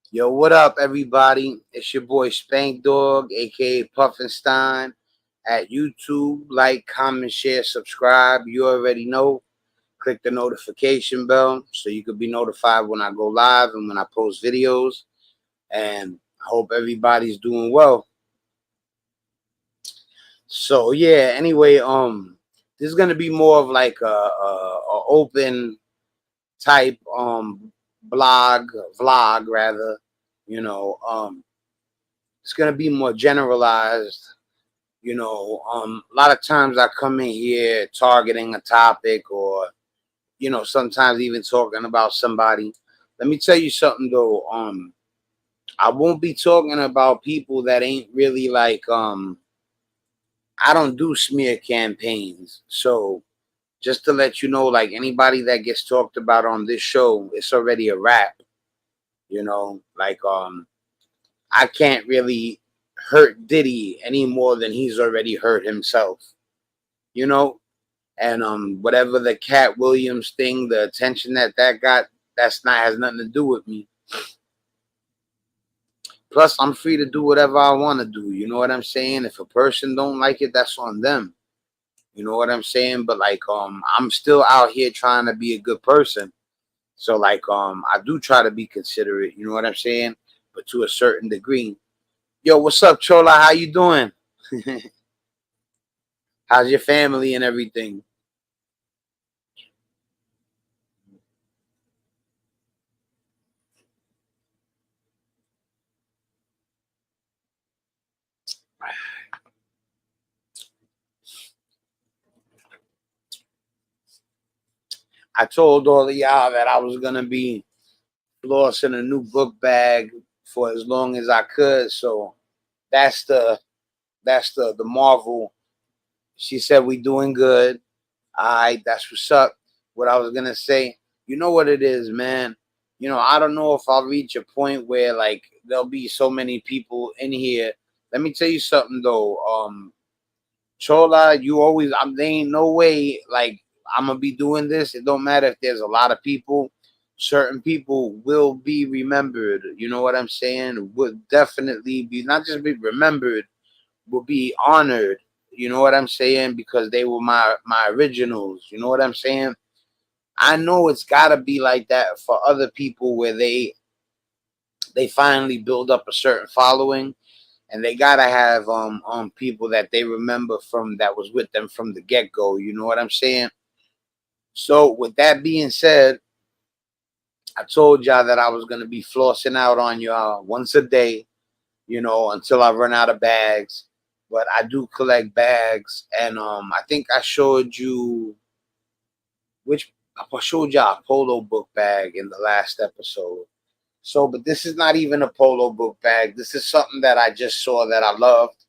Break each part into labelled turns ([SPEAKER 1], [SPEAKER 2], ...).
[SPEAKER 1] Yo, what up, everybody? It's your boy Spankdog, aka Puffinstein, at YouTube. Like, comment, share, subscribe. You already know. Click the notification bell so you can be notified when I go live and when I post videos. And I hope everybody's doing well. So yeah. Anyway, this is gonna be more of like a open type blog vlog rather. You know, it's gonna be more generalized. A lot of times I come in here targeting a topic or, sometimes even talking about somebody. Let me tell you something though. I won't be talking about people that ain't really like, I don't do smear campaigns. So just to let you know, like anybody that gets talked about on this show, it's already a wrap, like, I can't really hurt Diddy any more than he's already hurt himself, you know? And whatever the Cat Williams thing, the attention that got, that's not has nothing to do with me. Plus, I'm free to do whatever I want to do. You know what I'm saying? If a person don't like it, that's on them. You know what I'm saying? But like, I'm still out here trying to be a good person. So like, I do try to be considerate. You know what I'm saying? But to a certain degree. Yo, what's up, Chola? How you doing? How's your family and everything? I told all of y'all that I was gonna be flossing a new book bag for as long as I could. So that's the Marvel. She said we doing good. All right, that's what's up. What I was gonna say, you know what it is, man. I don't know if I'll reach a point where like there'll be so many people in here. Let me tell you something though. Chola, you always there ain't no way like I'm gonna be doing this. It don't matter if there's a lot of people. Certain people will be remembered. You know what I'm saying? Would definitely be not just be remembered, will be honored. You know what I'm saying? Because they were my originals. You know what I'm saying? I know it's gotta be like that for other people where they finally build up a certain following and they gotta have people that they remember from that was with them from the get go. You know what I'm saying? So with that being said, I told y'all that I was gonna be flossing out on y'all once a day, until I run out of bags. But I do collect bags, and I think I showed you which I showed y'all a polo book bag in the last episode. So, but this is not even a polo book bag. This is something that I just saw that I loved.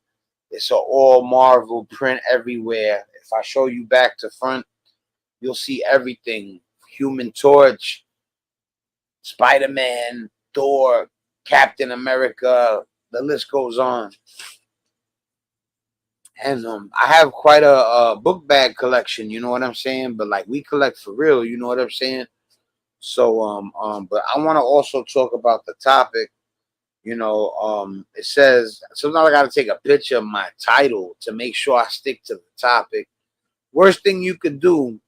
[SPEAKER 1] It's an all Marvel print everywhere. If I show you back to front, you'll see everything. Human Torch, Spider-Man, Thor, Captain America, the list goes on. And I have quite a book bag collection, you know what I'm saying? But like we collect for real, you know what I'm saying? So but I want to also talk about the topic. It says sometimes I gotta take a picture of my title to make sure I stick to the topic. Worst thing you could do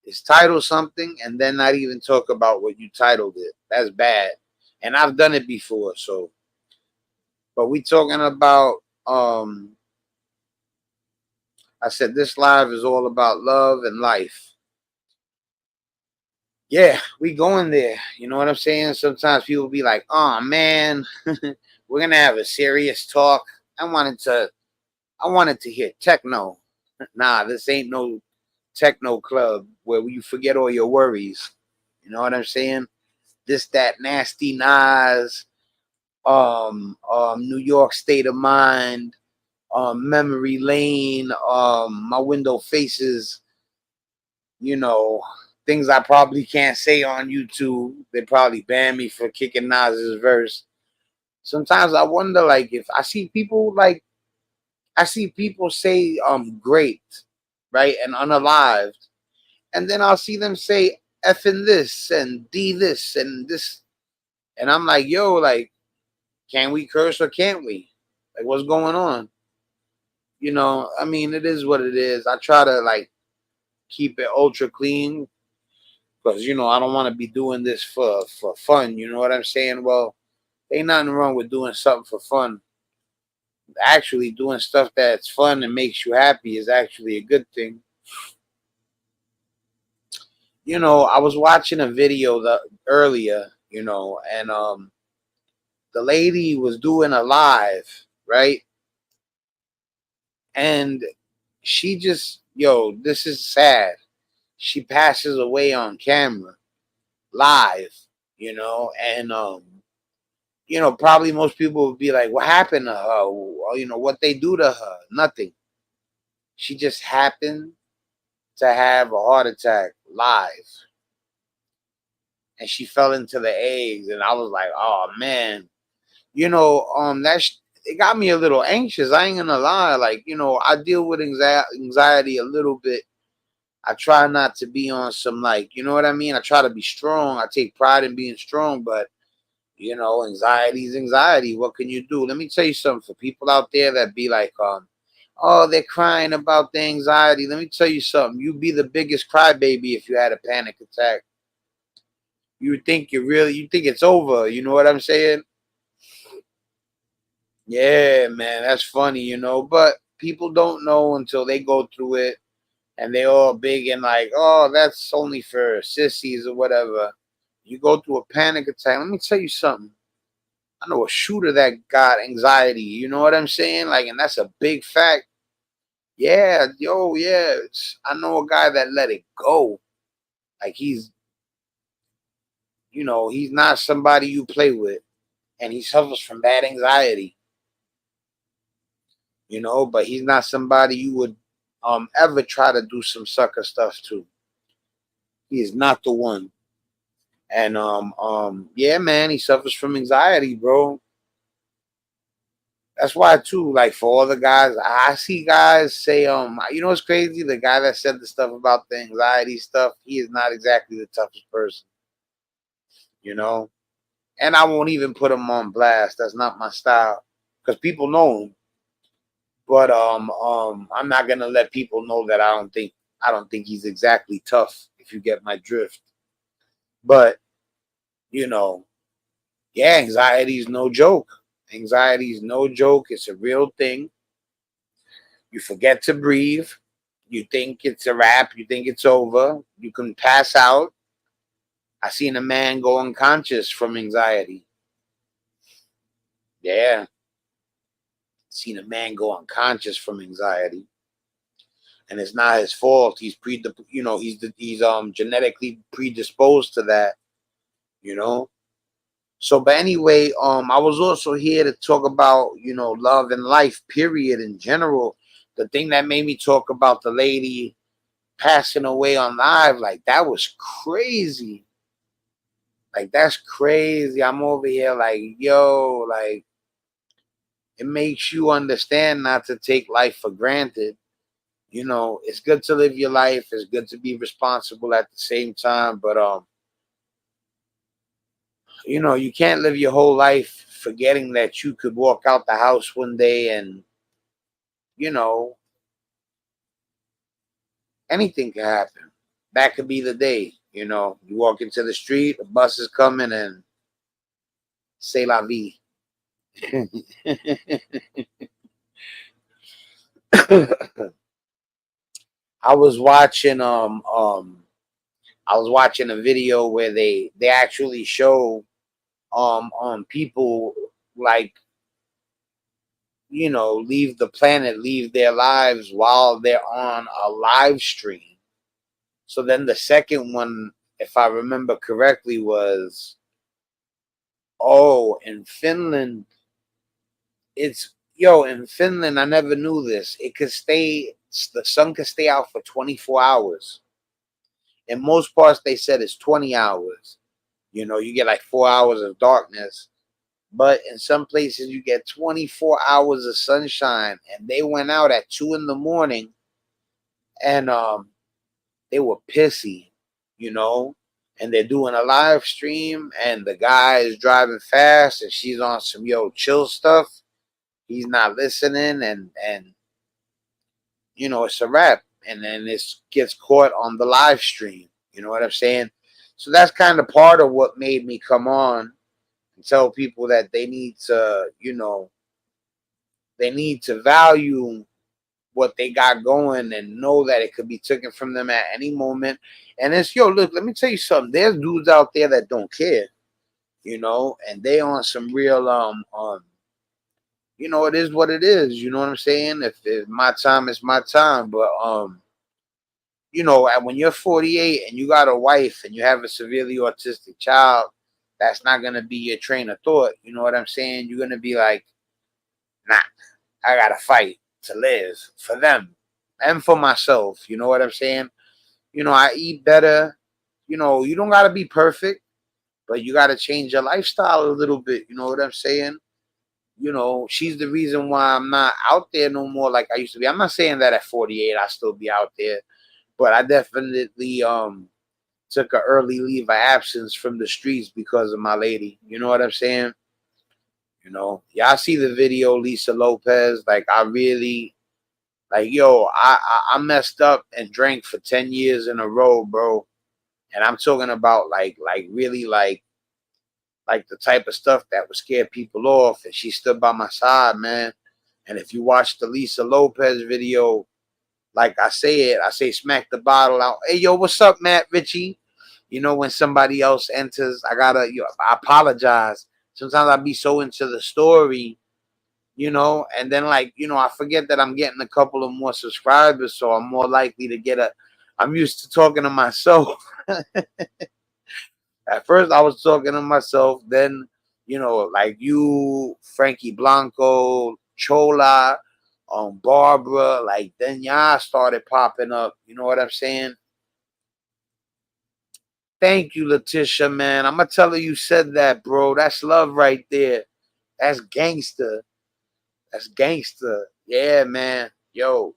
[SPEAKER 1] is title something and then not even talk about what you titled it. That's bad. And I've done it before, so but we talking about I said this live is all about love and life. Yeah, we going there. You know what I'm saying? Sometimes people be like, "Oh man, we're gonna have a serious talk." I wanted to, I wanted to hear techno. Nah, this ain't no techno club where you forget all your worries. You know what I'm saying? This that nasty Nas, New York State of Mind, Memory Lane, My Window Faces, you know, things I probably can't say on YouTube. They probably ban me for kicking Nas's verse. Sometimes I wonder, like, if I see people say great, right, and unalived, and then I'll see them say effing this and D this and this, And I'm like, yo, like, can we curse or can't we? Like, what's going on? I mean, it is what it is. I try to like keep it ultra clean because I don't want to be doing this for fun. You know what I'm saying? Well, ain't nothing wrong with doing something for fun. Actually, doing stuff that's fun and makes you happy is actually a good thing. I was watching a video earlier, and the lady was doing a live, right? And she just, this is sad. She passes away on camera, live, and probably most people would be like, "What happened to her? What they do to her? Nothing." She just happened to have a heart attack live, and she fell into the eggs, and I was like, "Oh man," it got me a little anxious. I ain't gonna lie, like I deal with anxiety a little bit. I try not to be on some, like, you know what I mean? I try to be strong. I take pride in being strong, but anxiety is anxiety. What can you do? Let me tell you something for people out there that be like, oh, they're crying about the anxiety. Let me tell you something. You'd be the biggest crybaby if you had a panic attack. You think it's over. You know what I'm saying? Yeah, man, that's funny, but people don't know until they go through it, and they all big and like, oh, that's only for sissies or whatever. You go through a panic attack. Let me tell you something. I know a shooter that got anxiety. You know what I'm saying? Like, and that's a big fact. Yeah, yo, yeah. I know a guy that let it go. Like he's not somebody you play with, and he suffers from bad anxiety. But he's not somebody you would ever try to do some sucker stuff to. He is not the one. And yeah, man, he suffers from anxiety, bro. That's why too, like for all the guys, I see guys say, what's crazy? The guy that said the stuff about the anxiety stuff, he is not exactly the toughest person, you know. And I won't even put him on blast. That's not my style, because people know him. But I'm not gonna let people know that I don't think he's exactly tough. If you get my drift, but you know, yeah, anxiety is no joke. Anxiety is no joke. It's a real thing. You forget to breathe. You think it's a wrap. You think it's over. You can pass out. I seen a man go unconscious from anxiety. Yeah, seen a man go unconscious from anxiety, and it's not his fault. He's genetically predisposed to that. You know. So, but anyway, I was also here to talk about love and life. Period. In general, the thing that made me talk about the lady passing away on live, like that was crazy. Like that's crazy. I'm over here like, yo, like it makes you understand not to take life for granted. It's good to live your life. It's good to be responsible at the same time, but you can't live your whole life forgetting that you could walk out the house one day and you know anything can happen. That could be the day. You walk into the street, a bus is coming, and c'est la vie. I was watching I was watching a video where they actually show people like leave the planet, leave their lives while they're on a live stream. So then the second one, if I remember correctly, was in Finland. In Finland, I never knew this. The sun could stay out for 24 hours. In most parts, they said it's 20 hours. You get like 4 hours of darkness. But in some places, you get 24 hours of sunshine. And they went out at 2 in the morning, and they were pissy, you know. and they're doing a live stream, and the guy is driving fast, and she's on some chill stuff. He's not listening, and it's a wrap. And then this gets caught on the live stream. You know what I'm saying? So that's kind of part of what made me come on and tell people that they need to, they need to value what they got going and know that it could be taken from them at any moment. And it's, look, let me tell you something. There's dudes out there that don't care, and they on some real, it is what it is. You know what I'm saying? If it's my time, it's my time. But, and when you're 48 and you got a wife and you have a severely autistic child, that's not going to be your train of thought. You know what I'm saying? You're going to be like, nah, I got to fight to live for them and for myself. You know what I'm saying? I eat better. You don't got to be perfect, but you got to change your lifestyle a little bit. You know what I'm saying? She's the reason why I'm not out there no more like I used to be. I'm not saying that at 48 I'll still be out there, but I definitely took an early leave of absence from the streets because of my lady. You know what I'm saying? Y'all see the video, Lisa Lopez. Like, I really, I messed up and drank for 10 years in a row, bro. And I'm talking about really the type of stuff that would scare people off. And she stood by my side, man. And if you watch the Lisa Lopez video, like I say smack the bottle out. Hey, yo, what's up, Matt Ritchie? When somebody else enters, I apologize. Sometimes I be so into the story, and then I forget that I'm getting a couple of more subscribers, so I'm more likely to I'm used to talking to myself. At first I was talking to myself, then, like you, Frankie Blanco, Chola, Barbara, then y'all started popping up. You know what I'm saying? Thank you, Letitia, man. I'm gonna tell her you said that, bro. That's love right there. That's gangster. That's gangster. Yeah, man. Real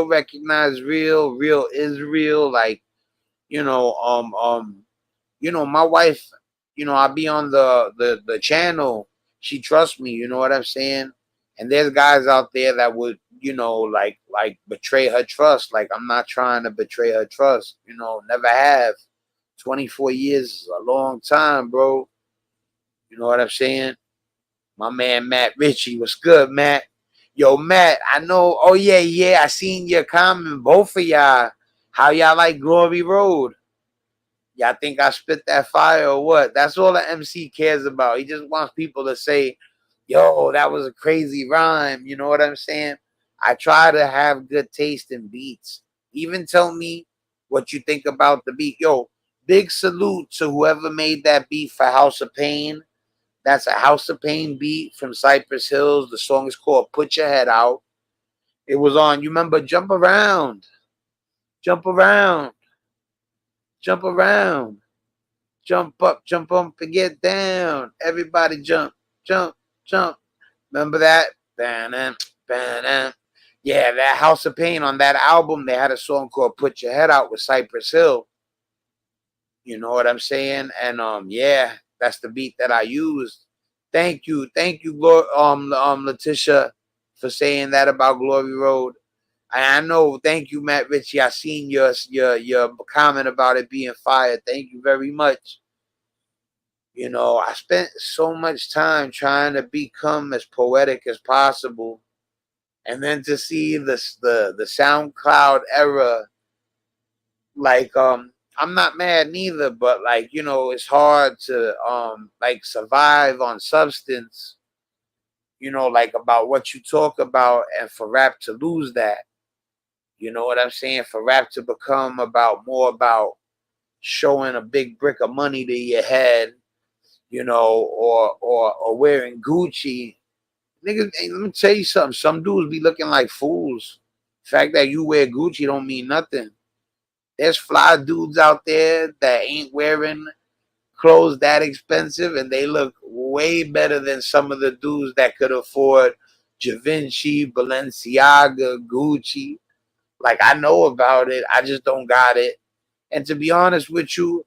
[SPEAKER 1] recognize real. Real is real. My wife, I'll be on the channel. She trusts me, you know what I'm saying? And there's guys out there that would, betray her trust. Like, I'm not trying to betray her trust, never have. 24 years is a long time, bro. You know what I'm saying? My man Matt Ritchie, what's good, Matt? Yo, Matt, I know. Oh yeah, I seen your comment. Both of y'all, how y'all like Glory Road? Y'all think I spit that fire or what? That's all the MC cares about. He just wants people to say, yo, that was a crazy rhyme. You know what I'm saying? I try to have good taste in beats. Even tell me what you think about the beat. Yo, big salute to whoever made that beat for House of Pain. That's a House of Pain beat from Cypress Hills. The song is called Put Your Head Out. It was on, you remember, Jump Around. Jump Around. Jump Around. Jump up and get down. Everybody jump, jump, jump. Remember that? Ba-dum, ba-dum. Yeah, that House of Pain, on that album, they had a song called Put Your Head Out with Cypress Hill. You know what I'm saying? And yeah, that's the beat that I used. Thank you, Letitia, for saying that about Glory Road. I know. Thank you, Matt Ritchie. I seen your comment about it being fire. Thank you very much. I spent so much time trying to become as poetic as possible, and then to see the SoundCloud era, I'm not mad neither, but it's hard to survive on substance, about what you talk about, and for rap to lose that. You know what I'm saying? For rap to become more about showing a big brick of money to your head, or wearing Gucci. Niggas, hey, let me tell you something. Some dudes be looking like fools. The fact that you wear Gucci don't mean nothing. There's fly dudes out there that ain't wearing clothes that expensive, and they look way better than some of the dudes that could afford Givenchy, Balenciaga, Gucci. I know about it. I just don't got it. And to be honest with you,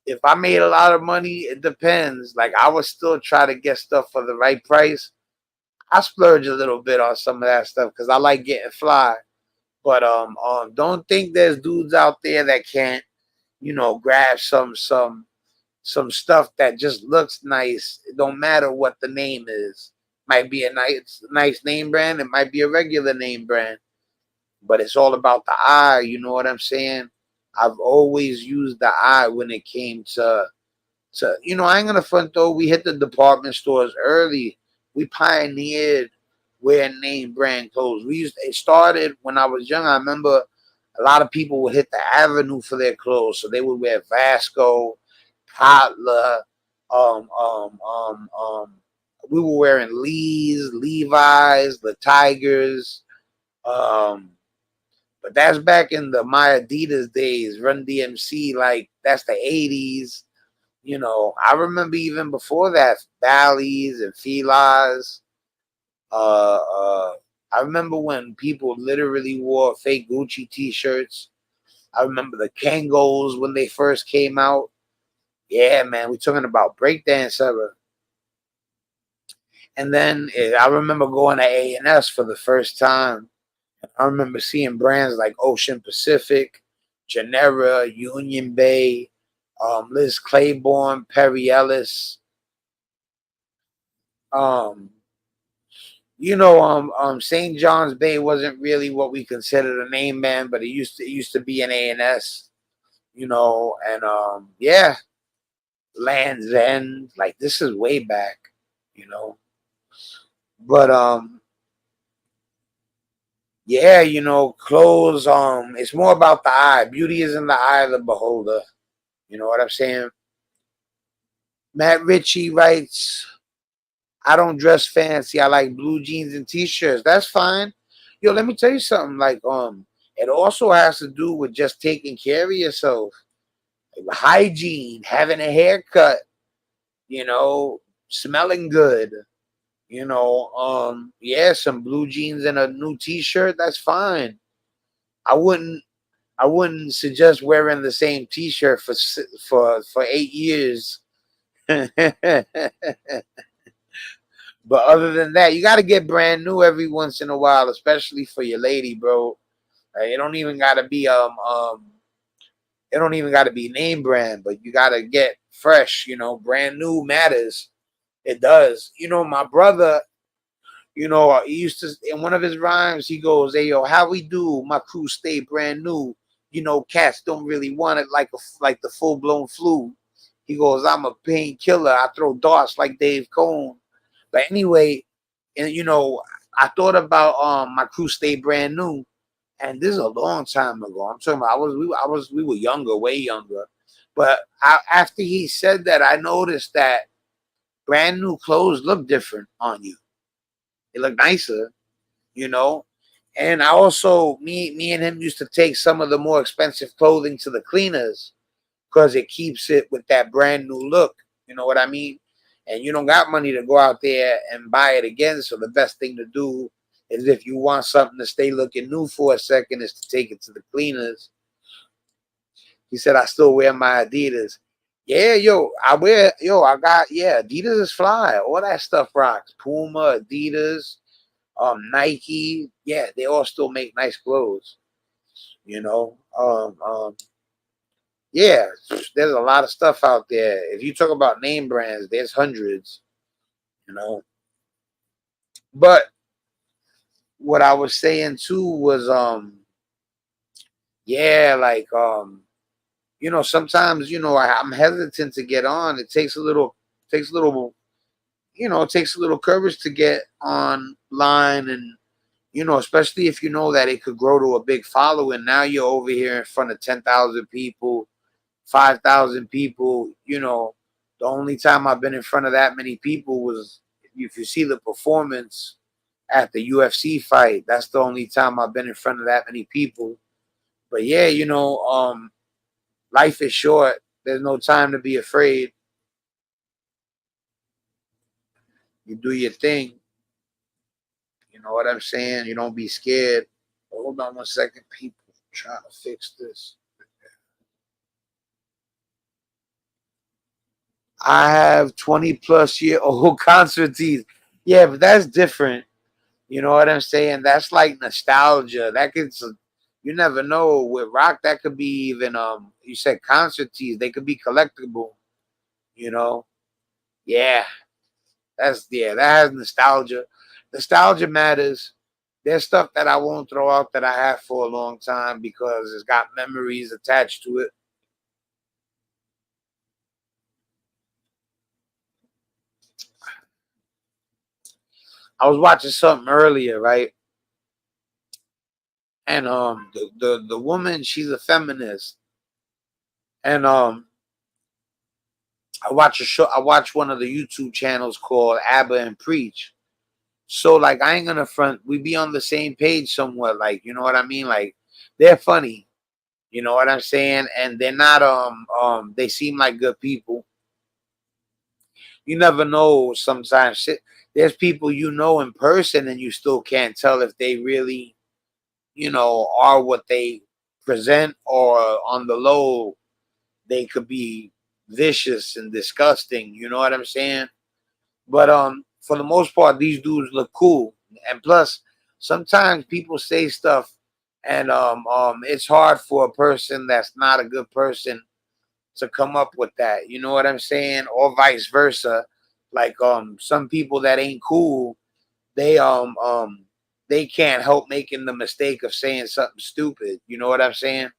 [SPEAKER 1] If I made a lot of money, it depends. Like I would still try to get stuff for the right price. I splurge a little bit on some of that stuff because I like getting fly. But don't think there's dudes out there that can't, grab some stuff that just looks nice. It don't matter what the name is. Might be a nice name brand. It might be a regular name brand. But it's all about the eye. You know what I'm saying? I've always used the eye when it came to I ain't gonna front though. We hit the department stores early. We pioneered wearing name brand clothes. It started when I was young. I remember a lot of people would hit the Avenue for their clothes, so they would wear Vasco, Kotler, we were wearing Levi's, the Tigers, um, but that's back in my Adidas days, Run DMC, like that's the 80s. I remember even before that, Bally's and Fila's. I remember when people literally wore fake Gucci t-shirts. I remember the Kangos when they first came out. Yeah, man, we're talking about breakdance era. And then I remember going to A&S for the first time. I remember seeing brands like Ocean Pacific, Genera, Union Bay, Liz Claiborne, Perry Ellis. Um, St. John's Bay wasn't really what we considered a name band, but it used to be an A&S, and yeah, Land's End. Like this is way back, you know. But yeah, clothes. It's more about the eye. Beauty is in the eye of the beholder. You know what I'm saying? Matt Ritchie writes, I don't dress fancy. I like blue jeans and t-shirts. That's fine. Yo, let me tell you something. Like, it also has to do with just taking care of yourself. Like, hygiene, having a haircut, smelling good. Yeah, some blue jeans and a new t-shirt, that's fine. I wouldn't I wouldn't suggest wearing the same t-shirt for 8 years. But other than that, you got to get brand new every once in a while, especially for your lady, bro. It don't even got to be it don't even got to be name brand, but you got to get fresh. Brand new matters. It does. My brother. He used to in one of his rhymes. He goes, "Hey yo, how we do? My crew stay brand new. Cats don't really want it like the full blown flu." He goes, "I'm a painkiller. I throw darts like Dave Cone." But anyway, and I thought about my crew stay brand new, and this is a long time ago. I'm talking about we were younger, way younger. But after he said that, I noticed that brand new clothes look different on you. They look nicer, you know. And I also me and him used to take some of the more expensive clothing to the cleaners because it keeps it with that brand new look. You know what I mean? And you don't got money to go out there and buy it again. So the best thing to do is if you want something to stay looking new for a second is to take it to the cleaners. He said, I still wear my Adidas. Yeah, I got, yeah, Adidas is fly. All that stuff rocks. Puma, Adidas, Nike. Yeah, they all still make nice clothes, you know. Yeah, there's a lot of stuff out there. If you talk about name brands, there's hundreds, you know. But what I was saying too was, yeah, like, sometimes, I'm hesitant to get on. Takes a little, it takes a little courage to get online and, especially if you know that it could grow to a big following. Now you're over here in front of 10,000 people, 5,000 people. The only time I've been in front of that many people was if you see the performance at the UFC fight. That's the only time I've been in front of that many people. But yeah, life is short. There's no time to be afraid. You do your thing. You know what I'm saying? You don't be scared. Hold on 1 second, people. I'm trying to fix this. I have 20+year-old concert tees. Yeah, but that's different. You know what I'm saying? That's like nostalgia. That could, you never know with rock. That could be even You said concert tees. They could be collectible. You know? Yeah, that has nostalgia. Nostalgia matters. There's stuff that I won't throw out that I have for a long time because it's got memories attached to it. I was watching something earlier, right? And the woman, she's a feminist. And I watch one of the YouTube channels called Abba and Preach. So like I ain't gonna front, we be on the same page somewhat, like, you know what I mean? Like they're funny, you know what I'm saying? And they're not they seem like good people. You never know sometimes there's people you know in person and you still can't tell if they really, are what they present, or on the low they could be vicious and disgusting, you know what I'm saying? But for the most part, these dudes look cool. And plus, sometimes people say stuff, and it's hard for a person that's not a good person to come up with that. You know what I'm saying? Or vice versa. Like some people that ain't cool, they they can't help making the mistake of saying something stupid. You know what I'm saying?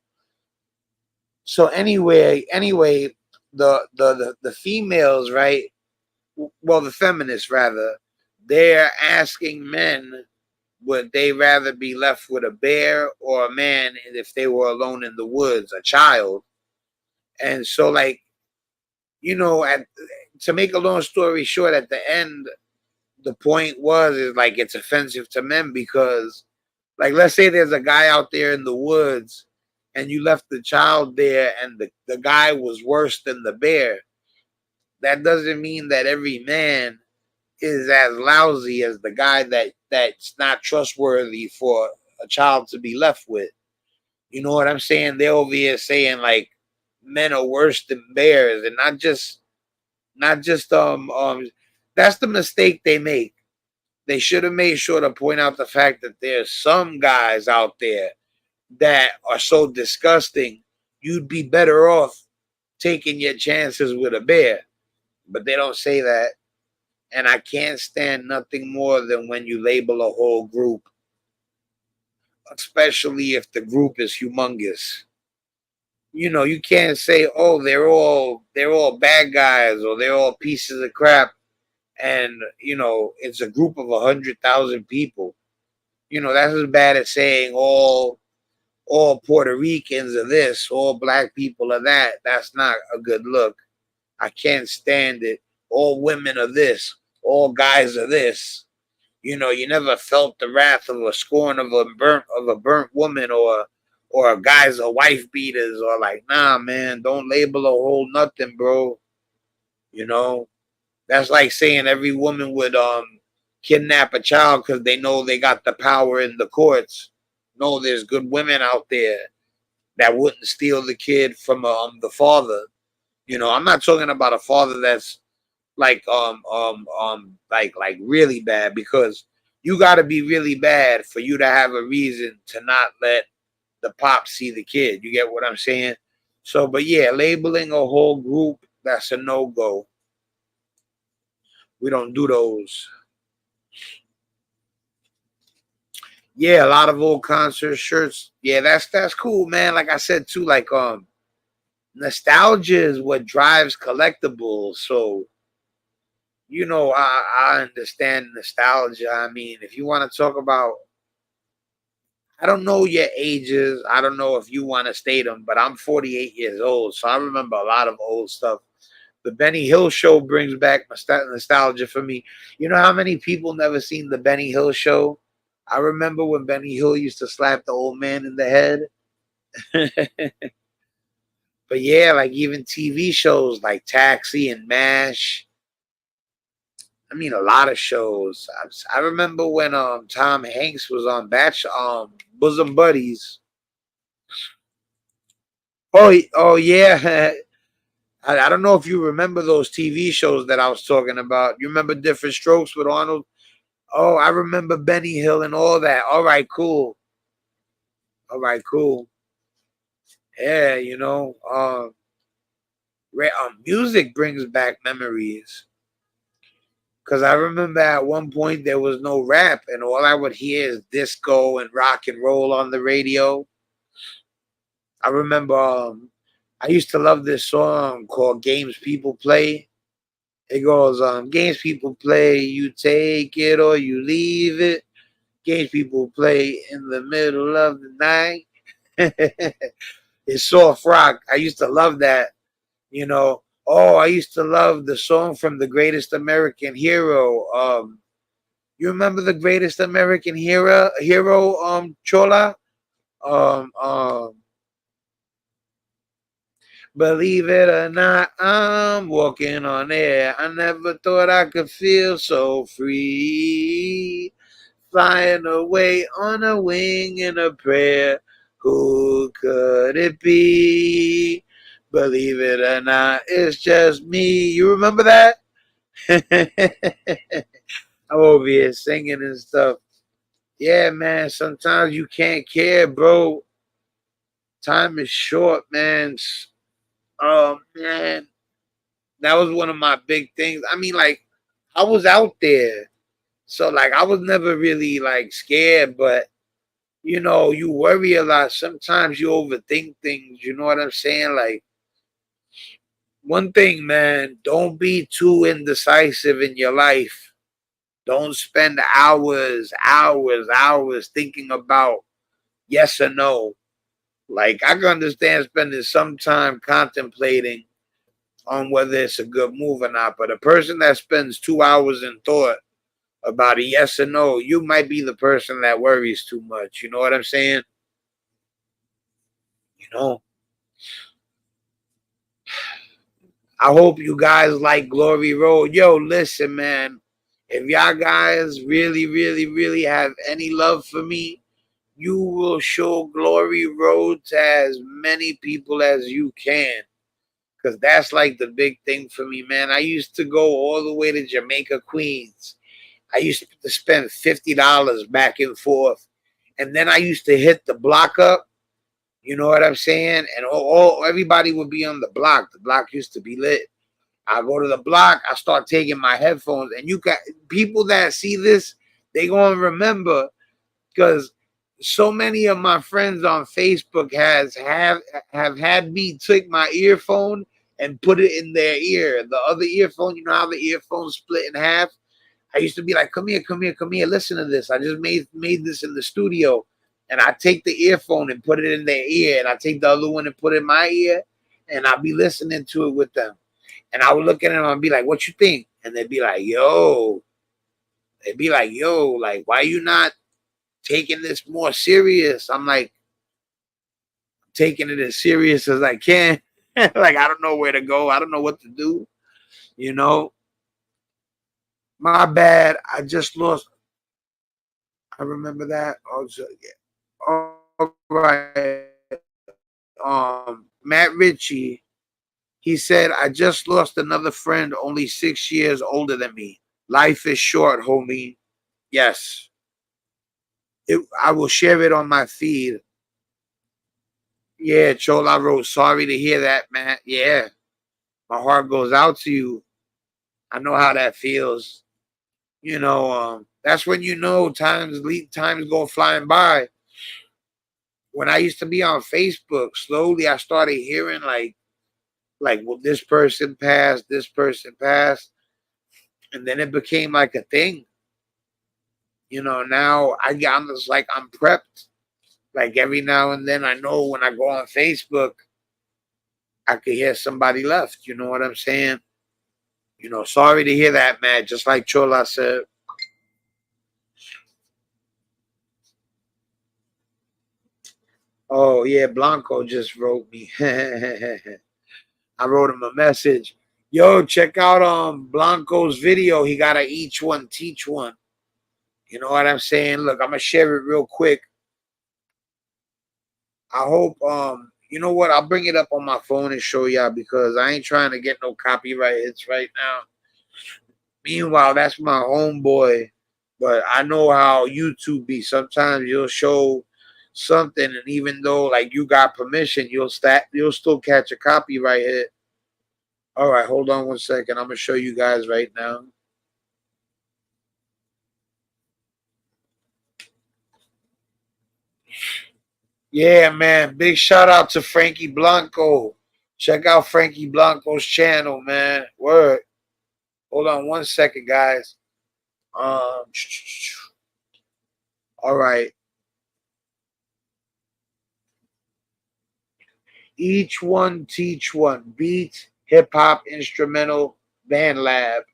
[SPEAKER 1] So anyway, the females, right? Well, the feminists rather, they're asking men, would they rather be left with a bear or a man if they were alone in the woods, a child? And so, like, to make a long story short, at the end, the point was is like it's offensive to men because, like, let's say there's a guy out there in the woods, and you left the child there, and the guy was worse than the bear. That doesn't mean that every man is as lousy as the guy that's not trustworthy for a child to be left with. You know what I'm saying? They're over here saying like men are worse than bears, and not just. That's the mistake they make. They should have made sure to point out the fact that there's some guys out there that are so disgusting. You'd be better off taking your chances with a bear, but they don't say that. And I can't stand nothing more than when you label a whole group, especially if the group is humongous. You can't say, "Oh, they're all bad guys or they're all pieces of crap," and it's a group of 100,000 people. That's as bad as saying all Puerto Ricans are this, all black people are that. That's not a good look. I can't stand it. All women are this, all guys are this. You never felt the wrath of a scorn of a burnt woman, or a guys or wife beaters, or like, nah, man, don't label a whole nothing, bro. You know, that's like saying every woman would kidnap a child because they know they got the power in the courts. No, there's good women out there that wouldn't steal the kid from the father. I'm not talking about a father that's like really bad, because you got to be really bad for you to have a reason to not let the pop see the kid. You get what I'm saying? So, but yeah, labeling a whole group, that's a no-go. We don't do those. Yeah, a lot of old concert shirts. Yeah, that's cool, man. Like I said too, like nostalgia is what drives collectibles. So I understand nostalgia. I mean, if you want to talk about, I don't know your ages. I don't know if you want to state them, but I'm 48 years old, so I remember a lot of old stuff. The Benny Hill show brings back nostalgia for me. You know how many people never seen the Benny Hill show? I remember when Benny Hill used to slap the old man in the head. But yeah, like even TV shows like Taxi and MASH. I mean, a lot of shows. I remember when Tom Hanks was on Bosom Buddies. Oh yeah. I don't know if you remember those TV shows that I was talking about. You remember Different Strokes with Arnold? Oh, I remember Benny Hill and all that. All right, cool. All right, cool. Yeah, music brings back memories. Because I remember at one point there was no rap, and all I would hear is disco and rock and roll on the radio. I remember I used to love this song called Games People Play. It goes, games people play, you take it or you leave it. Games people play in the middle of the night. It's soft rock. I used to love that, you know. Oh, I used to love the song from The Greatest American Hero. You remember The Greatest American Hero, Chola? Um, um, Believe it or not, I'm walking on air. I never thought I could feel so free. Flying away on a wing in a prayer. Who could it be? Believe it or not, it's just me. You remember that? I'm over here singing and stuff. Yeah, man, sometimes you can't care, bro. Time is short, man. Oh, man. That was one of my big things. I mean, like, I was out there. So, like, I was never really, like, scared, but, you worry a lot. Sometimes you overthink things. You know what I'm saying? Like, one thing, man, don't be too indecisive in your life. Don't spend hours thinking about yes or no. Like, I can understand spending some time contemplating on whether it's a good move or not, but a person that spends 2 hours in thought about a yes or no, you might be the person that worries too much. You know what I'm saying? You know, I hope you guys like Glory Road. Yo, listen, man. If y'all guys really, really, really have any love for me, you will show Glory Road to as many people as you can. Because that's like the big thing for me, man. I used to go all the way to Jamaica, Queens. I used to spend $50 back and forth. And then I used to hit the block up. You know what I'm saying? And everybody would be on the block. The block used to be lit. I go to the block. I start taking my headphones, and you got people that see this. They gonna remember because so many of my friends on Facebook have had me take my earphone and put it in their ear. The other earphone, you know how the earphone split in half. I used to be like, come here, come here, come here, listen to this. I just made this in the studio. And I take the earphone and put it in their ear, and I take the other one and put it in my ear, and I'll be listening to it with them. And I would look at them and be like, what you think? And they'd be like, yo, like, why you not taking this more serious? I'm like, taking it as serious as I can. Like, I don't know where to go. I don't know what to do. You know, my bad. I just lost. I remember that. Also, yeah. All right. Matt Ritchie, he said, I just lost another friend only 6 years older than me. Life is short, homie. Yes. I will share it on my feed. Yeah, Chola wrote, sorry to hear that, man. Yeah. My heart goes out to you. I know how that feels. That's when times go flying by. When I used to be on Facebook, slowly I started hearing well, this person passed, and then it became like a thing. Now I'm just like I'm prepped. Like every now and then, I know when I go on Facebook, I could hear somebody left. You know what I'm saying? Sorry to hear that, man. Just like Chola said. Oh yeah, Blanco just wrote me. I wrote him a message. Yo, check out Blanco's video. He got a each one teach one. You know what I'm saying? Look, I'm gonna share it real quick. I hope You know what? I'll bring it up on my phone and show y'all because I ain't trying to get no copyright hits right now. Meanwhile, that's my homeboy, but I know how YouTube be. Sometimes you'll show something, and even though like you got permission, you'll still catch a copyright hit. All right, hold on one second. I'm gonna show you guys right now. Yeah, man. Big shout out to Frankie Blanco. Check out Frankie Blanco's channel, man. Word. Hold on one second, guys. Um, all right. Each one teach one. Beat, hip hop, instrumental, band lab.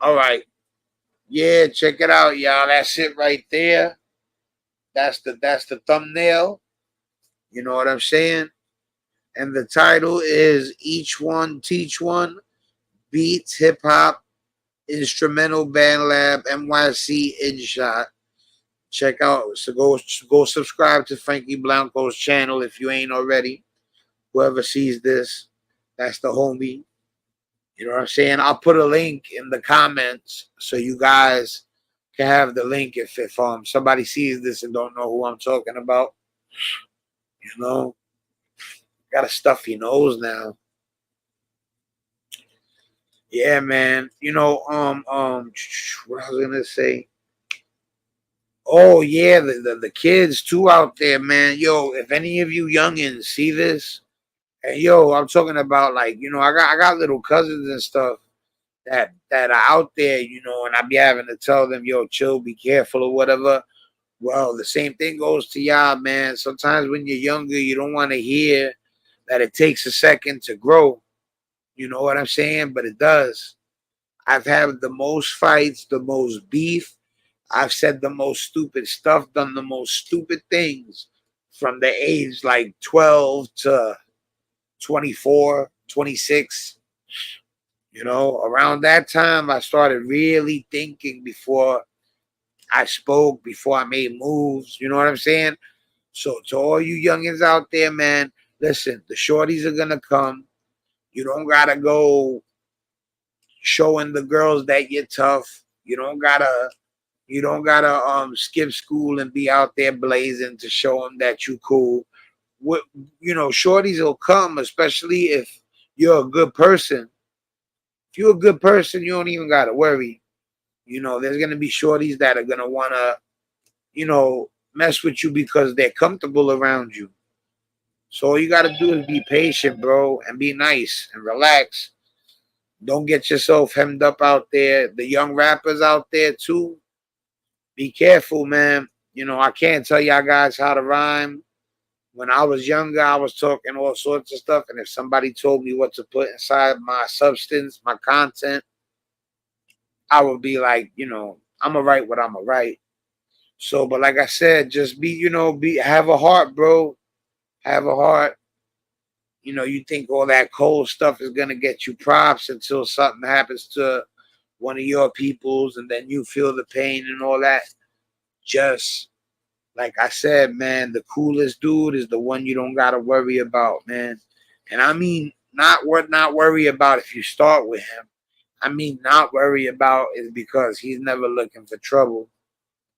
[SPEAKER 1] All right. Yeah, check it out, y'all. That's it right there. That's the thumbnail. You know what I'm saying? And the title is Each One Teach One. Beats, hip hop, instrumental, band lab, NYC InShot. Check out. So go subscribe to Frankie Blanco's channel if you ain't already. Whoever sees this, that's the homie. You know what I'm saying? I'll put a link in the comments so you guys can have the link if somebody sees this and don't know who I'm talking about. You know, got a stuffy nose now. Yeah, man. You know, what I was gonna say. Oh yeah, the kids too out there, man. Yo, if any of you youngins see this, and yo, I'm talking about like, I got little cousins and stuff that are out there, and I be having to tell them, yo, chill, be careful or whatever. Well, the same thing goes to y'all, man. Sometimes when you're younger, you don't want to hear that it takes a second to grow. You know what I'm saying? But it does. I've had the most fights, the most beef. I've said the most stupid stuff, done the most stupid things from the age like 12 to 24, 26. Around that time, I started really thinking before I spoke, before I made moves. You know what I'm saying? So, to all you youngins out there, man, listen, the shorties are going to come. You don't got to go showing the girls that you're tough. You don't gotta skip school and be out there blazing to show them that you cool. What shorties will come, especially if you're a good person. If you're a good person, you don't even gotta worry. There's gonna be shorties that are gonna wanna, mess with you because they're comfortable around you. So all you gotta do is be patient, bro, and be nice and relax. Don't get yourself hemmed up out there. The young rappers out there too, be careful, man. I can't tell y'all guys how to rhyme. When I was younger, I was talking all sorts of stuff. And if somebody told me what to put inside my substance, my content, I would be like, I'm going to write what I'm going to write. So, but like I said, just have a heart, bro. Have a heart. You think all that cold stuff is going to get you props until something happens to one of your peoples and then you feel the pain and all that. Just like I said, man, the coolest dude is the one you don't gotta worry about, man. And I mean, not worry about if you start with him. I mean, not worry about is because he's never looking for trouble.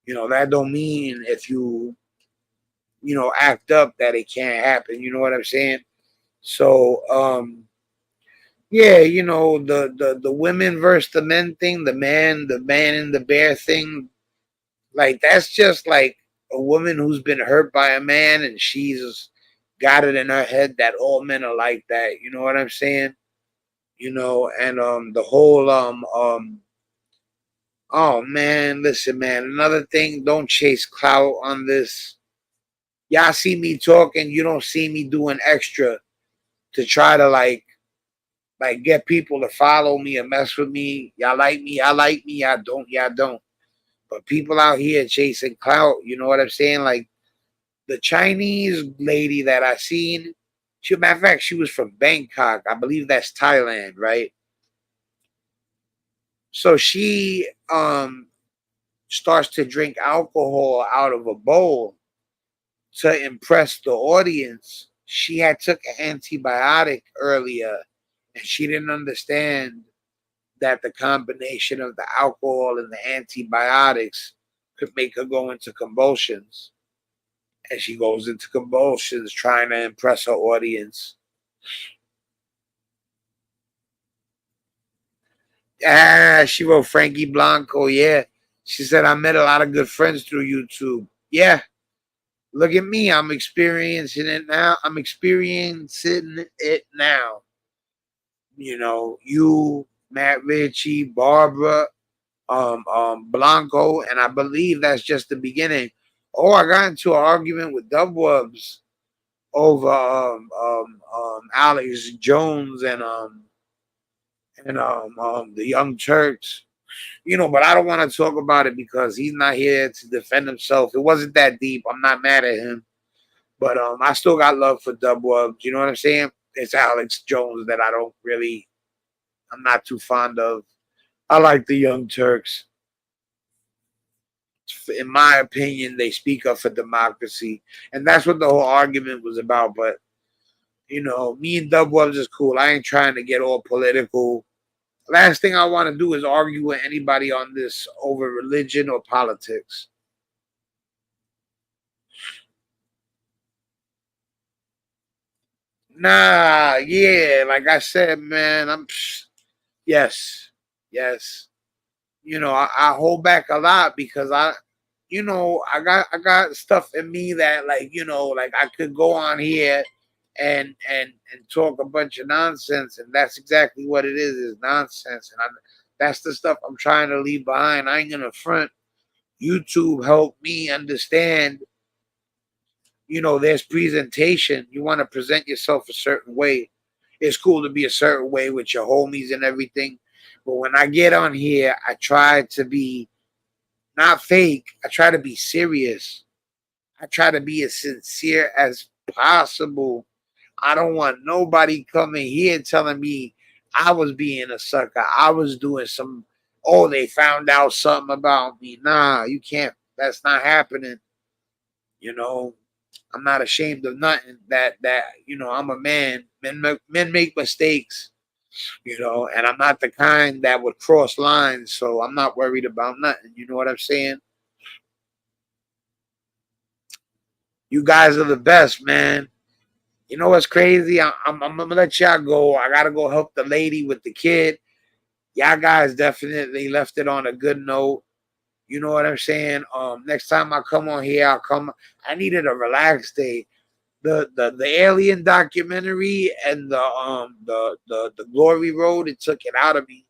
[SPEAKER 1] That don't mean if you act up that it can't happen. You know what I'm saying? So, yeah, the women versus the men thing, the man and the bear thing, like that's just like a woman who's been hurt by a man and she's got it in her head that all men are like that. You know what I'm saying? And the whole oh man, listen, man, another thing, don't chase clout on this. Y'all see me talking, you don't see me doing extra to try to like get people to follow me and mess with me. Y'all like me, y'all don't. But people out here chasing clout, you know what I'm saying? Like the Chinese lady that I seen, matter of fact, she was from Bangkok. I believe that's Thailand, right? So she starts to drink alcohol out of a bowl to impress the audience. She had took an antibiotic earlier, and she didn't understand that the combination of the alcohol and the antibiotics could make her go into convulsions. And she goes into convulsions trying to impress her audience. She wrote Frankie Blanco. Yeah. She said, I met a lot of good friends through YouTube. Yeah. Look at me. I'm experiencing it now. I'm experiencing it now. You know, you, Matt Ritchie, Barbara, Blanco, and I believe that's just the beginning. Oh, I got into an argument with Dubwubs over Alex Jones and the Young Turks. You know, but I don't want to talk about it because he's not here to defend himself. It wasn't that deep. I'm not mad at him. But I still got love for Dubwubs. You know what I'm saying? It's Alex Jones that I'm not too fond of. I like the Young Turks. In my opinion, they speak up for democracy. And that's what the whole argument was about. But, you know, me and Dubwubs is cool. I ain't trying to get all political. Last thing I want to do is argue with anybody on this over religion or politics. Nah, yeah, like I said, man, yes, yes. You know, I hold back a lot because I got stuff in me that like like I could go on here and talk a bunch of nonsense, and that's exactly what it is nonsense, and that's the stuff I'm trying to leave behind. I ain't gonna front. YouTube helped me understand. There's presentation. You want to present yourself a certain way. It's cool to be a certain way with your homies and everything, but when I get on here, I try to be not fake. I try to be serious. I try to be as sincere as possible. I don't want nobody coming here telling me I was being a sucker. I was doing they found out something about me. Nah, you can't. That's not happening. You know, I'm not ashamed of nothing. I'm a man. Men make mistakes. And I'm not the kind that would cross lines, so I'm not worried about nothing. You know what I'm saying? You guys are the best, man. You know what's crazy? I'm gonna let y'all go. I gotta go help the lady with the kid. Y'all guys definitely left it on a good note. You know what I'm saying? Next time I come on here, I'll come. I needed a relaxed day. The alien documentary and the Glory Road, it took it out of me.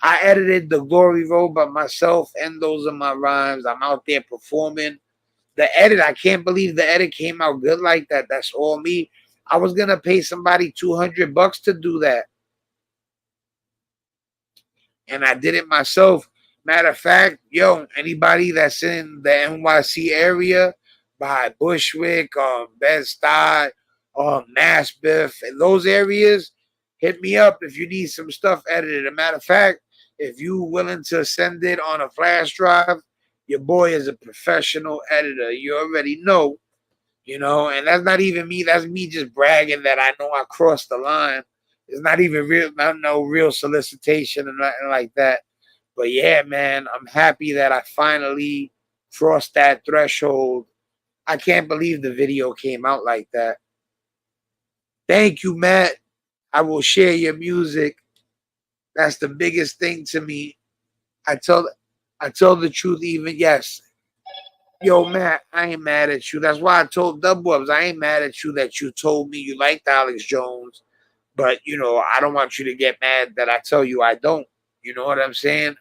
[SPEAKER 1] I edited the Glory Road by myself, and those are my rhymes. I'm out there performing. The edit, I can't believe the edit came out good like that. That's all me. I was gonna pay somebody $200 to do that, and I did it myself. Matter of fact, anybody that's in the NYC area by Bushwick, Bed-Stuy, Nasbiff, and those areas, hit me up if you need some stuff edited. As a matter of fact, if you willing to send it on a flash drive, your boy is a professional editor. You already know. And that's not even me. That's me just bragging that I know I crossed the line. It's not even real, not no real solicitation and nothing like that. But yeah, man, I'm happy that I finally crossed that threshold. I can't believe the video came out like that. Thank you, Matt. I will share your music. That's the biggest thing to me. I tell the truth, even yes. Yo, Matt, I ain't mad at you. That's why I told Dubwubs, I ain't mad at you that you told me you liked Alex Jones. But, I don't want you to get mad that I tell you I don't. You know what I'm saying?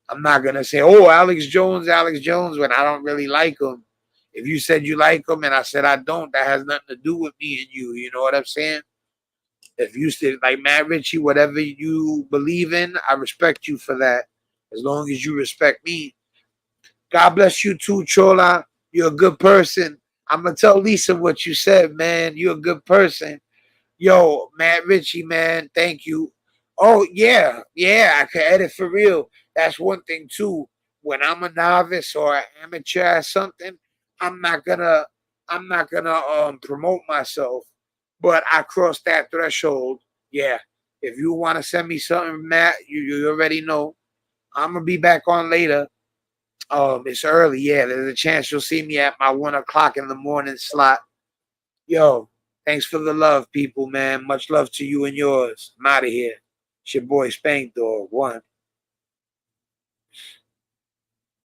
[SPEAKER 1] I'm not going to say, oh, Alex Jones, when I don't really like him. If you said you like him and I said I don't, that has nothing to do with me and you. You know what I'm saying? If you said, like Matt Ritchie, whatever you believe in, I respect you for that. As long as you respect me. God bless you too, Chola. You're a good person. I'm going to tell Lisa what you said, man. You're a good person. Yo, Matt Ritchie, man, thank you. Oh, yeah. Yeah, I can edit for real. That's one thing, too. when I'm a novice or an amateur at something, I'm not gonna promote myself. But I crossed that threshold. Yeah. If you want to send me something, Matt, you already know. I'm gonna be back on later. It's early. Yeah, there's a chance you'll see me at my 1 o'clock in the morning slot. Yo, thanks for the love, people, man. Much love to you and yours. I'm out of here. It's your boy Spankdog 1.